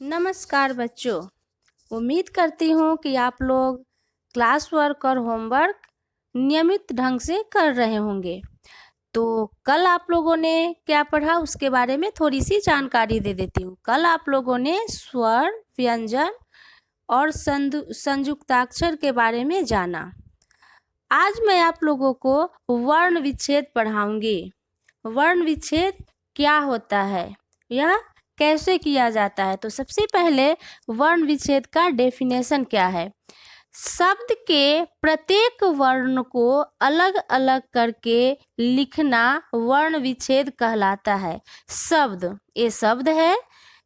नमस्कार बच्चों। उम्मीद करती हूँ कि आप लोग क्लास वर्क और होमवर्क नियमित ढंग से कर रहे होंगे। तो कल आप लोगों ने क्या पढ़ा उसके बारे में थोड़ी सी जानकारी दे देती हूँ। कल आप लोगों ने स्वर, व्यंजन और संयुक्ताक्षर के बारे में जाना। आज मैं आप लोगों को वर्ण विच्छेद पढ़ाऊंगी। वर्ण विच्छेद क्या होता है, यह कैसे किया जाता है। तो सबसे पहले वर्ण विच्छेद का डेफिनेशन क्या है। शब्द के प्रत्येक वर्ण को अलग अलग करके लिखना वर्ण विच्छेद कहलाता है। शब्द, ये शब्द है,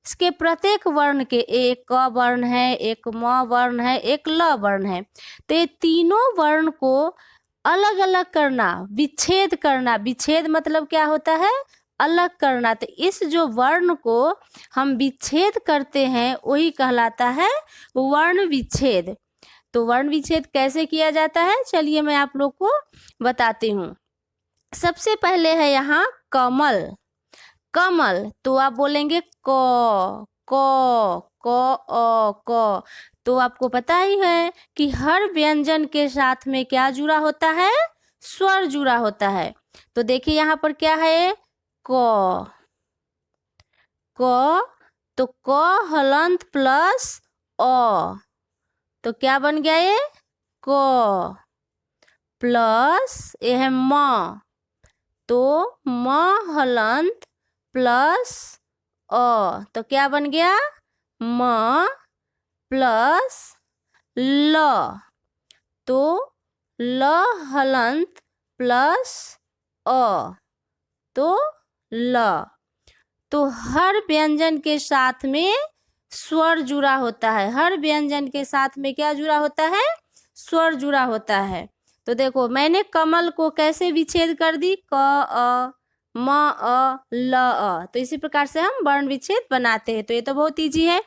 इसके प्रत्येक वर्ण के एक क वर्ण है, एक म वर्ण है, एक ल वर्ण है। तो ये तीनों वर्ण को अलग अलग करना, विच्छेद करना। विच्छेद मतलब क्या होता है, अलग करना। तो इस जो वर्ण को हम विच्छेद करते हैं वही कहलाता है वर्ण विच्छेद। तो वर्ण विच्छेद कैसे किया जाता है, चलिए मैं आप लोग को बताती हूँ। सबसे पहले है यहाँ कमल। कमल तो आप बोलेंगे क क क। तो आपको पता ही है कि हर व्यंजन के साथ में क्या जुड़ा होता है, स्वर जुड़ा होता है। तो देखिए यहाँ पर क्या है, क। क तो क हलंत प्लस अ, तो क्या बन गया ये, क। प्लस ये है म, तो म हलंत प्लस अ, तो क्या बन गया, म प्लस ल, तो ल हलंत प्लस अ, तो ल। तो हर व्यंजन के साथ में स्वर जुड़ा होता है। हर व्यंजन के साथ में क्या जुड़ा होता है, स्वर जुड़ा होता है। तो देखो मैंने कमल को कैसे विच्छेद कर दी, क अ म अ ल अ। तो इसी प्रकार से हम वर्ण विच्छेद बनाते हैं। तो ये तो बहुत इजी है।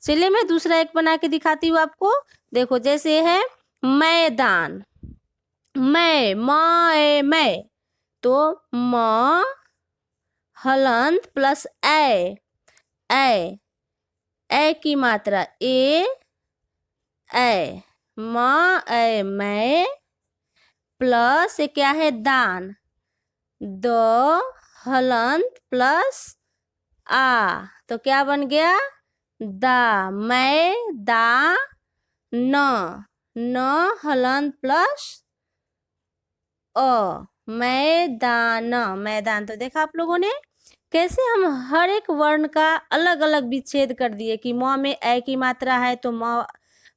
चलिए मैं दूसरा एक बना के दिखाती हूँ आपको। देखो जैसे है मैदान, मैं, तो म हलंत प्लस ए, ए की मात्रा ए, म ए मैं, प्लस ये क्या है दान, द हलंत प्लस आ, तो क्या बन गया, दा। मैं दा न हलंत प्लस अ, मैदान, मैदान। तो देखा आप लोगों ने कैसे हम हर एक वर्ण का अलग अलग विच्छेद कर दिए कि म में ए की मात्रा है तो म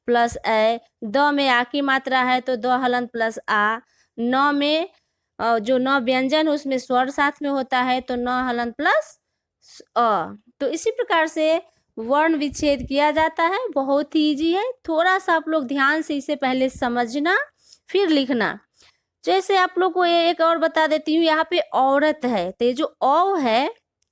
प्लस ए, द में आ की मात्रा है तो द हलंत प्लस आ, न में जो न व्यंजन उसमें स्वर साथ में होता है तो न हलंत प्लस अ। तो इसी प्रकार से वर्ण विच्छेद किया जाता है। बहुत ही ईजी है। थोड़ा सा आप लोग ध्यान से इसे पहले समझना फिर लिखना। जैसे आप लोग को ये एक और बता देती हूँ, यहाँ पे औरत है, तो ये जो औ है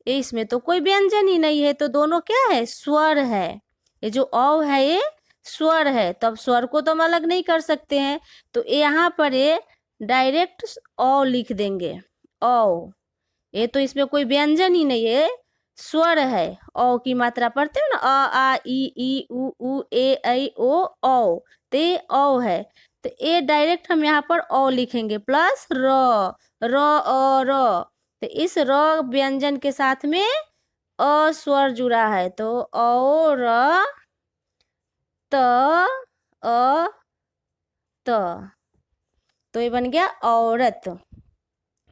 ये इसमें तो कोई व्यंजन ही नहीं है, तो दोनों क्या है, स्वर है। ये जो औ है ये स्वर है, तब स्वर को तो हम अलग नहीं कर सकते हैं। तो यहाँ पर ये डायरेक्ट औ लिख देंगे, औ। ये तो इसमें कोई व्यंजन ही नहीं है, स्वर है। औ की मात्रा पढ़ते हो ना, अ आ ई उ ए ऐ ओ औ, ते औ है। तो ये डायरेक्ट हम यहाँ पर औ लिखेंगे प्लस र, र अ र। तो इस र व्यंजन के साथ में अ स्वर जुड़ा है, तो औ र त अ त, तो ये बन गया औरत।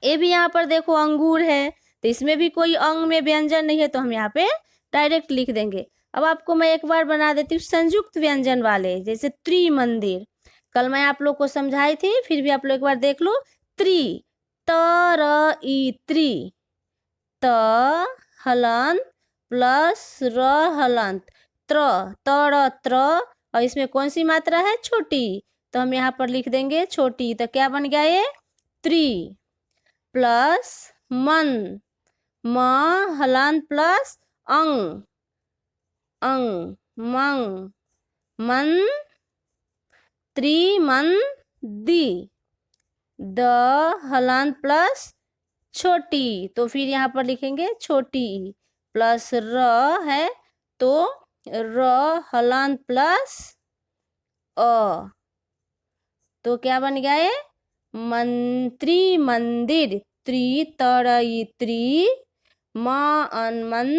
ये भी यहाँ पर देखो अंगूर है, तो इसमें भी कोई अंग में व्यंजन नहीं है, तो हम यहाँ पे डायरेक्ट लिख देंगे। अब आपको मैं एक बार बना देती हूँ संयुक्त व्यंजन वाले, जैसे त्रिमंदिर। कल मैं आप लोग को समझाई थी, फिर भी आप लोग एक बार देख लो। त्रि, त र ई त्रि, त हलंत प्लस र हलंत त्र, त र त्र, और इसमें कौन सी मात्रा है, छोटी, तो हम यहाँ पर लिख देंगे छोटी। तो क्या बन गया ये, त्रि, प्लस मन, म हलंत प्लस अंग, अंग, मंग, मन, त्रिमंदी, द हलंत प्लस छोटी, तो फिर यहाँ पर लिखेंगे छोटी, प्लस र है तो र हलंत प्लस अ, तो क्या बन गया ये? मंत्री मंदिर। त्री तरई त्री, म मन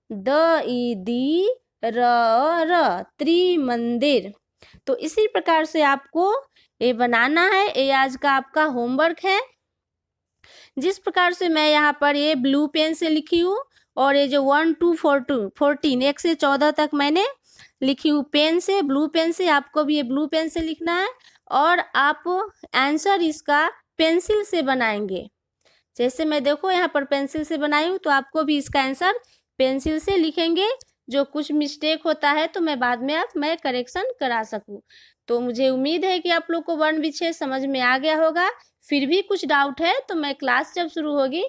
द ई दी, र त्रिमंदिर। तो इसी प्रकार से आपको ये बनाना है। ये आज का आपका होमवर्क है। जिस प्रकार से मैं यहाँ पर ये ब्लू पेन से लिखी हूँ और ये जो 1 2 14 1 से 14 तक मैंने लिखी हूँ पेन से, ब्लू पेन से। आपको भी ये ब्लू पेन से लिखना है और आप आंसर इसका पेंसिल से बनाएंगे। जैसे मैं देखो यहाँ पर पेंसिल से बनाई हूँ, तो आपको भी इसका आंसर पेंसिल से लिखेंगे। जो कुछ मिस्टेक होता है तो मैं बाद में मैं करेक्शन करा सकूँ। तो मुझे उम्मीद है कि आप लोग को वर्ण विच्छेद समझ में आ गया होगा। फिर भी कुछ डाउट है तो मैं क्लास जब शुरू होगी,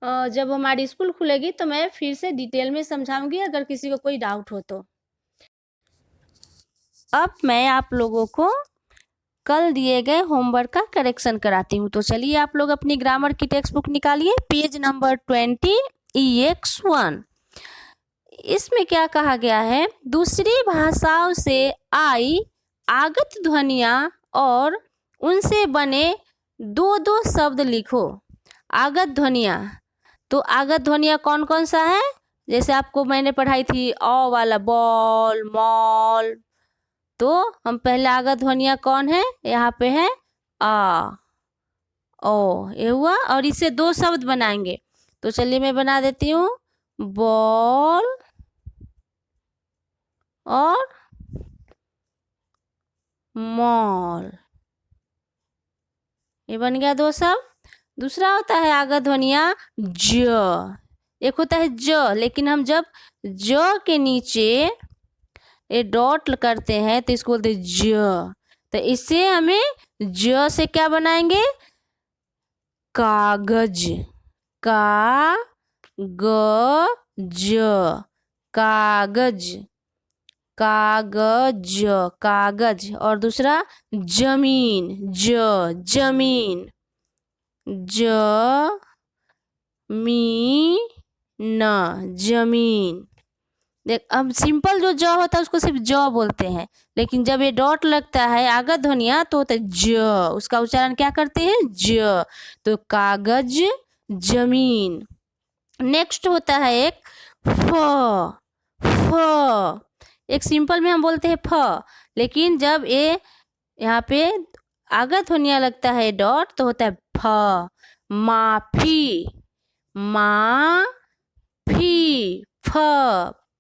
जब हमारी स्कूल खुलेगी, तो मैं फिर से डिटेल में समझाऊंगी अगर किसी को कोई डाउट हो तो। अब मैं आप लोगों को कल दिए गए होमवर्क का करेक्शन कराती हूँ। तो चलिए आप लोग अपनी ग्रामर की टेक्स्ट बुक निकालिए, पेज नंबर 20 EX1। इसमें क्या कहा गया है? दूसरी भाषाओं से आई आगत ध्वनियाँ और उनसे बने दो दो शब्द लिखो। आगत ध्वनियाँ, तो आगत ध्वनियाँ कौन कौन सा है? जैसे आपको मैंने पढ़ाई थी अ वाला, बॉल, मॉल। तो हम पहले आगत ध्वनियाँ कौन है? यहाँ पे है आ, ओ, ये हुआ। और इससे दो शब्द बनाएंगे। तो चलिए मैं बना देती हूँ, बॉल और मॉल। ये बन गया दो शब्द। दूसरा होता है आगत ध्वनियाँ ज। एक होता है ज, लेकिन हम जब ज के नीचे ये डॉट करते हैं तो इसको बोलते हैं ज। तो इससे हमें ज से क्या बनाएंगे? कागज। का ग ज, कागज, कागज, कागज। और दूसरा जमीन, जमीन, जमीन। देख, अब सिंपल जो ज होता है उसको सिर्फ ज बोलते हैं, लेकिन जब ये डॉट लगता है आगत ध्वनिया तो होता है ज। उसका उच्चारण क्या करते हैं? ज। तो कागज, जमीन। नेक्स्ट होता है एक फ। फ एक सिंपल में हम बोलते हैं फ, लेकिन जब ये यहाँ पे आगत ध्वनिया लगता है डॉट तो होता है फ। माफी, फी, फ,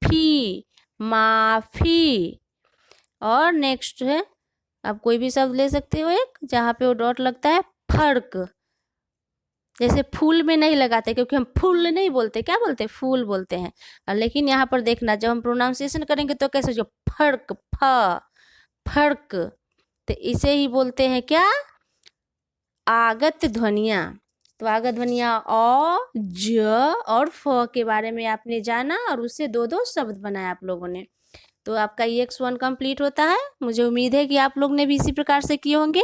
फी, माफी। और नेक्स्ट है, आप कोई भी शब्द ले सकते हो एक जहाँ पे वो डॉट लगता है, फर्क। जैसे फूल में नहीं लगाते, क्योंकि हम फूल नहीं बोलते, क्या बोलते हैं? फूल बोलते हैं। लेकिन यहाँ पर देखना, जब हम प्रोनाउंसिएशन करेंगे तो कैसे? जो फर्क, फर्क। तो इसे ही बोलते हैं क्या? आगत ध्वनियाँ। तो आगत ध्वनियाँ अ, ज और फ के बारे में आपने जाना और उससे दो दो शब्द बनाए आप लोगों ने। तो आपका EX1 कंप्लीट होता है। मुझे उम्मीद है कि आप लोग ने भी इसी प्रकार से किए होंगे।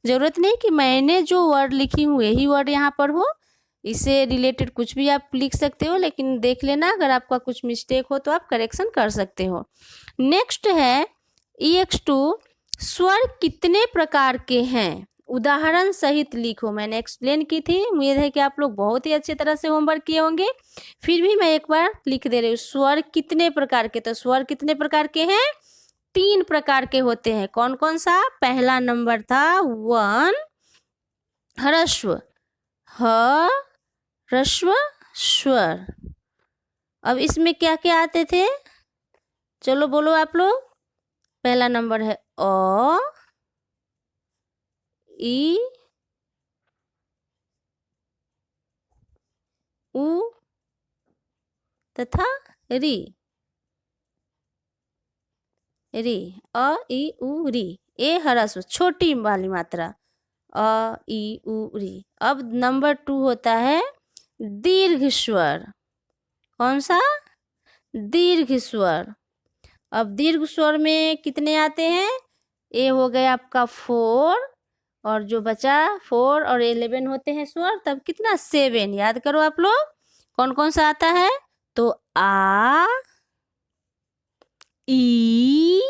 ज़रूरत नहीं कि मैंने जो वर्ड लिखी हूँ यही वर्ड यहाँ पर हो, इससे रिलेटेड कुछ भी आप लिख सकते हो, लेकिन देख लेना अगर आपका कुछ मिस्टेक हो तो आप करेक्शन कर सकते हो। नेक्स्ट है EX2, स्वर कितने प्रकार के हैं? उदाहरण सहित लिखो। मैंने एक्सप्लेन की थी, उम्मीद है कि आप लोग बहुत ही अच्छी तरह से होमवर्क किए होंगे। फिर भी मैं एक बार लिख दे रही हूँ, स्वर कितने प्रकार के। तो स्वर कितने प्रकार के हैं? 3 प्रकार के होते हैं। कौन कौन सा? पहला नंबर था 1 ह्रस्व, ह ह्रस्व स्वर। अब इसमें क्या क्या आते थे? चलो बोलो आप लोग। पहला नंबर है अ, ई, उ तथा री। री, अ ई उ री। ए ह्रस्व छोटी वाली मात्रा, अ ई उ री। अब नंबर 2 होता है दीर्घ स्वर। कौन सा? दीर्घ स्वर। अब दीर्घ स्वर में कितने आते हैं? ए हो गया आपका 4, और जो बचा 4 और 11 होते हैं स्वर, तब कितना? 7। याद करो आप लोग कौन कौन सा आता है। तो आ, ई,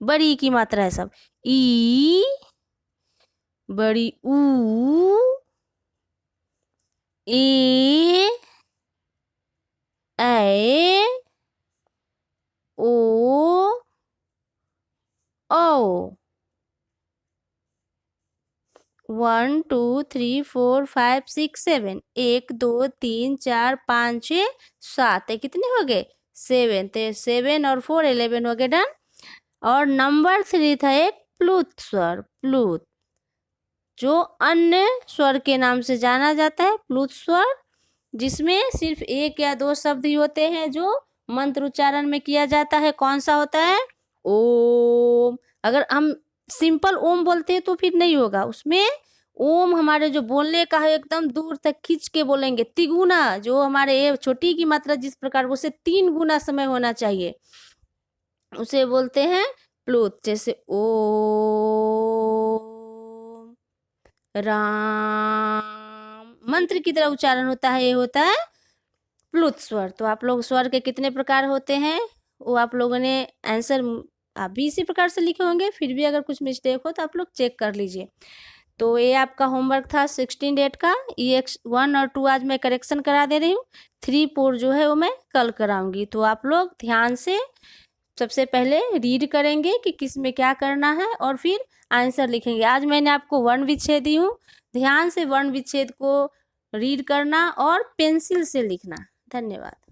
बड़ी की मात्रा है सब, ई, बड़ी ऊ, ए, ऐ, ओ, औ। 1 2 3 4 5 6 7, 1 2 3 4 5 6 7, कितने हो गए? 7, तो 7 और 4 11 हो गए, डन। और नंबर 3 था एक प्लुत स्वर, प्लुत, जो अन्य स्वर के नाम से जाना जाता है, प्लुत स्वर, जिसमें सिर्फ एक या दो शब्द ही होते हैं जो मंत्र उच्चारण में किया जाता है। कौन सा होता है? ओम। अगर हम सिंपल ओम बोलते हैं तो फिर नहीं होगा, उसमें ओम हमारे जो बोलने का है एकदम दूर तक खींच के बोलेंगे, तिगुना, जो हमारे ये छोटी की मात्रा जिस प्रकार उसे 3 गुना समय होना चाहिए, उसे बोलते हैं प्लुत। जैसे ओम राम, मंत्र की तरह उच्चारण होता है, ये होता है प्लुत स्वर। तो आप लोग स्वर के कितने प्रकार होते हैं वो आप लोगों ने आंसर आप भी इसी प्रकार से लिखे होंगे, फिर भी अगर कुछ मिस्टेक हो तो आप लोग चेक कर लीजिए। तो ये आपका होमवर्क था 16 डेट का। ये 1 और 2 आज मैं करेक्शन करा दे रही हूँ, 3 4 जो है वो मैं कल कराऊंगी। तो आप लोग ध्यान से सबसे पहले रीड करेंगे कि किस में क्या करना है और फिर आंसर लिखेंगे। आज मैंने आपको वर्ण विच्छेद दी हूँ, ध्यान से वर्ण विच्छेद को रीड करना और पेंसिल से लिखना। धन्यवाद।